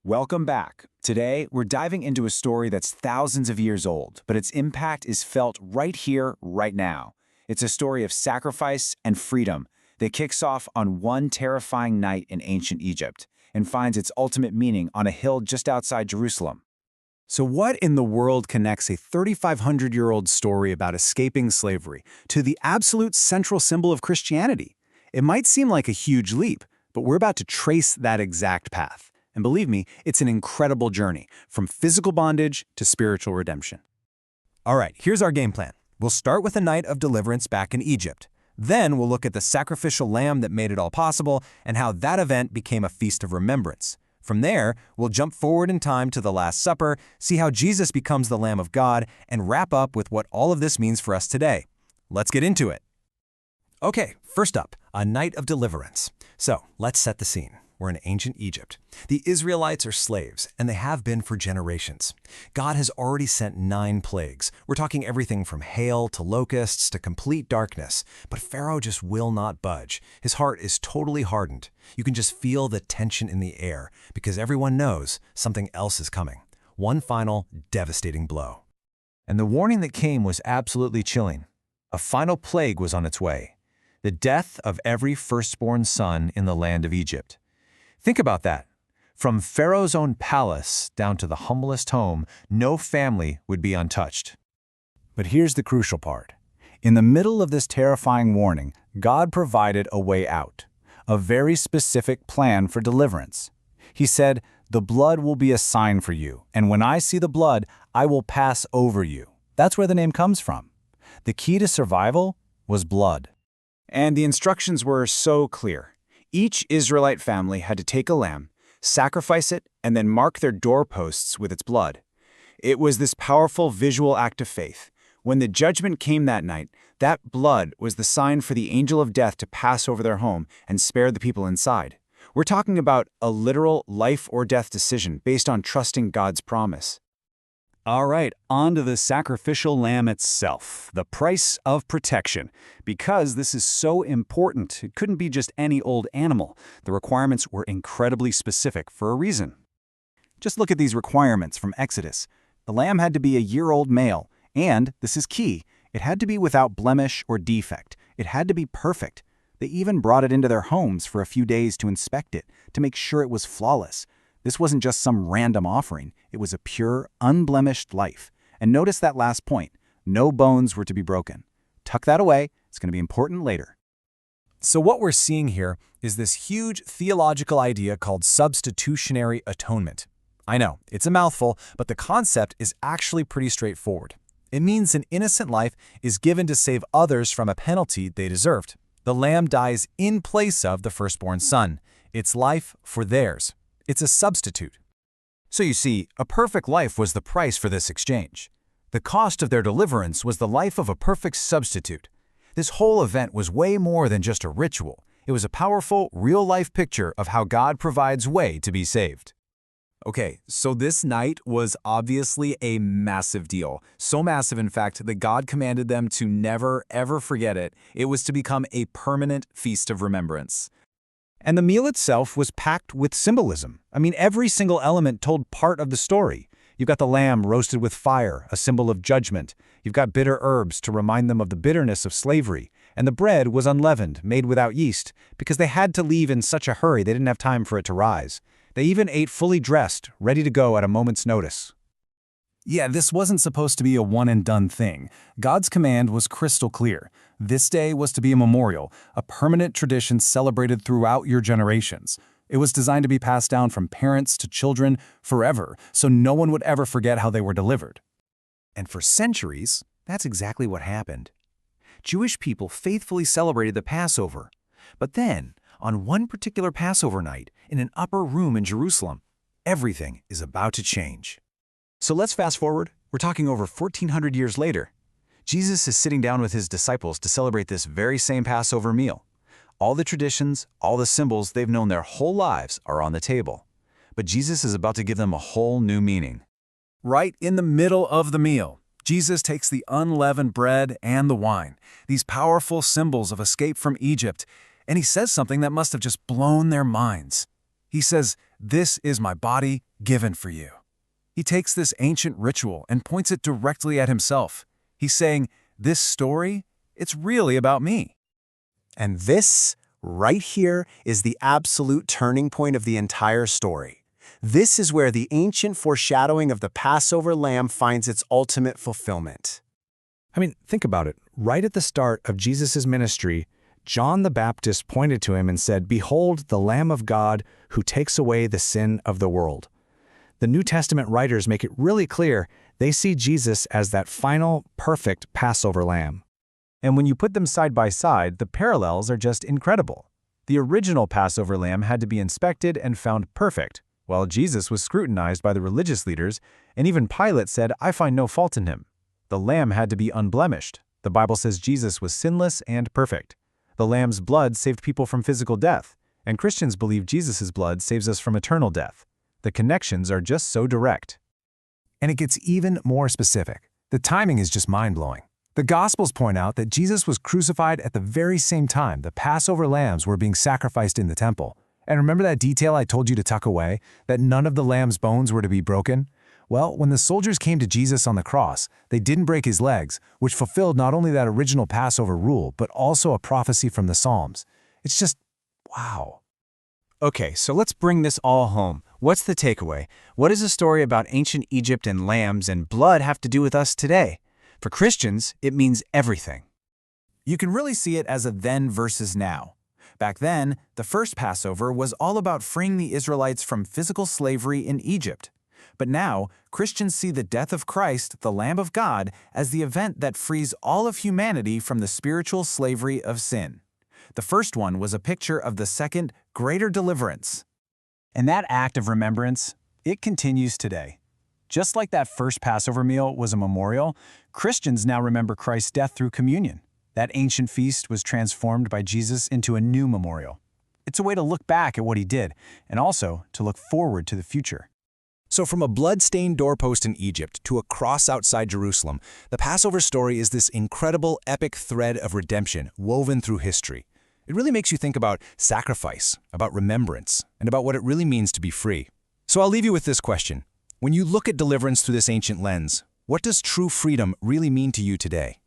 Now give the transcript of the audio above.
Welcome back. Today, we're diving into a story that's thousands of years old, but its impact is felt right here, right now. It's a story of sacrifice and freedom that kicks off on one terrifying night in ancient Egypt and finds its ultimate meaning on a hill just outside Jerusalem. So what in the world connects a 3,500-year-old story about escaping slavery to the absolute central symbol of Christianity? It might seem like a huge leap, but we're about to trace that exact path. And believe me, it's an incredible journey, from physical bondage to spiritual redemption. All right, here's our game plan. We'll start with a night of deliverance back in Egypt. Then we'll look at the sacrificial lamb that made it all possible and how that event became a feast of remembrance. From there, we'll jump forward in time to the Last Supper, see how Jesus becomes the Lamb of God, and wrap up with what all of this means for us today. Let's get into it. Okay, first up, a night of deliverance. So let's set the scene. We're in ancient Egypt. The Israelites are slaves, and they have been for generations. God has already sent 9 plagues. We're talking everything from hail to locusts to complete darkness. But Pharaoh just will not budge. His heart is totally hardened. You can just feel the tension in the air because everyone knows something else is coming. One final, devastating blow. And the warning that came was absolutely chilling. A final plague was on its way: the death of every firstborn son in the land of Egypt. Think about that. From Pharaoh's own palace down to the humblest home, no family would be untouched. But here's the crucial part. In the middle of this terrifying warning, God provided a way out, a very specific plan for deliverance. He said, "The blood will be a sign for you, and when I see the blood, I will pass over you." That's where the name comes from. The key to survival was blood. And the instructions were so clear. Each Israelite family had to take a lamb, sacrifice it, and then mark their doorposts with its blood. It was this powerful visual act of faith. When the judgment came that night, that blood was the sign for the angel of death to pass over their home and spare the people inside. We're talking about a literal life or death decision based on trusting God's promise. All right, on to the sacrificial lamb itself, the price of protection. Because this is so important, it couldn't be just any old animal. The requirements were incredibly specific for a reason. Just look at these requirements from Exodus. The lamb had to be a year-old male, and, this is key, it had to be without blemish or defect. It had to be perfect. They even brought it into their homes for a few days to inspect it, to make sure it was flawless. This wasn't just some random offering. It was a pure, unblemished life. And notice that last point. No bones were to be broken. Tuck that away. It's going to be important later. So what we're seeing here is this huge theological idea called substitutionary atonement. I know, it's a mouthful, but the concept is actually pretty straightforward. It means an innocent life is given to save others from a penalty they deserved. The lamb dies in place of the firstborn son. Its life for theirs. It's a substitute. So you see, a perfect life was the price for this exchange. The cost of their deliverance was the life of a perfect substitute. This whole event was way more than just a ritual. It was a powerful, real-life picture of how God provides way to be saved. Okay, so this night was obviously a massive deal. So massive, in fact, that God commanded them to never, ever forget it. It was to become a permanent feast of remembrance. And the meal itself was packed with symbolism. I mean, every single element told part of the story. You've got the lamb roasted with fire, a symbol of judgment. You've got bitter herbs to remind them of the bitterness of slavery. And the bread was unleavened, made without yeast, because they had to leave in such a hurry they didn't have time for it to rise. They even ate fully dressed, ready to go at a moment's notice. Yeah, this wasn't supposed to be a one-and-done thing. God's command was crystal clear. This day was to be a memorial, a permanent tradition celebrated throughout your generations. It was designed to be passed down from parents to children forever, so no one would ever forget how they were delivered. And for centuries, that's exactly what happened. Jewish people faithfully celebrated the Passover. But then, on one particular Passover night, in an upper room in Jerusalem, everything is about to change. So let's fast forward. We're talking over 1,400 years later. Jesus is sitting down with his disciples to celebrate this very same Passover meal. All the traditions, all the symbols they've known their whole lives are on the table. But Jesus is about to give them a whole new meaning. Right in the middle of the meal, Jesus takes the unleavened bread and the wine, these powerful symbols of escape from Egypt, and he says something that must have just blown their minds. He says, "This is my body given for you." He takes this ancient ritual and points it directly at himself. He's saying, this story, it's really about me. And this, right here, is the absolute turning point of the entire story. This is where the ancient foreshadowing of the Passover lamb finds its ultimate fulfillment. I mean, think about it. Right at the start of Jesus' ministry, John the Baptist pointed to him and said, "Behold, the Lamb of God who takes away the sin of the world." The New Testament writers make it really clear they see Jesus as that final, perfect Passover lamb. And when you put them side by side, the parallels are just incredible. The original Passover lamb had to be inspected and found perfect, while Jesus was scrutinized by the religious leaders, and even Pilate said, "I find no fault in him." The lamb had to be unblemished. The Bible says Jesus was sinless and perfect. The lamb's blood saved people from physical death, and Christians believe Jesus' blood saves us from eternal death. The connections are just so direct. And it gets even more specific. The timing is just mind-blowing. The Gospels point out that Jesus was crucified at the very same time the Passover lambs were being sacrificed in the temple. And remember that detail I told you to tuck away, that none of the lamb's bones were to be broken? Well, when the soldiers came to Jesus on the cross, they didn't break his legs, which fulfilled not only that original Passover rule, but also a prophecy from the Psalms. It's just, wow. Okay, so let's bring this all home. What's the takeaway? What does a story about ancient Egypt and lambs and blood have to do with us today? For Christians, it means everything. You can really see it as a then versus now. Back then, the first Passover was all about freeing the Israelites from physical slavery in Egypt. But now, Christians see the death of Christ, the Lamb of God, as the event that frees all of humanity from the spiritual slavery of sin. The first one was a picture of the second, greater deliverance. And that act of remembrance, it continues today. Just like that first Passover meal was a memorial, Christians now remember Christ's death through communion. That ancient feast was transformed by Jesus into a new memorial. It's a way to look back at what he did, and also to look forward to the future. So from a blood-stained doorpost in Egypt to a cross outside Jerusalem, the Passover story is this incredible, epic thread of redemption woven through history. It really makes you think about sacrifice, about remembrance, and about what it really means to be free. So I'll leave you with this question. When you look at deliverance through this ancient lens, what does true freedom really mean to you today?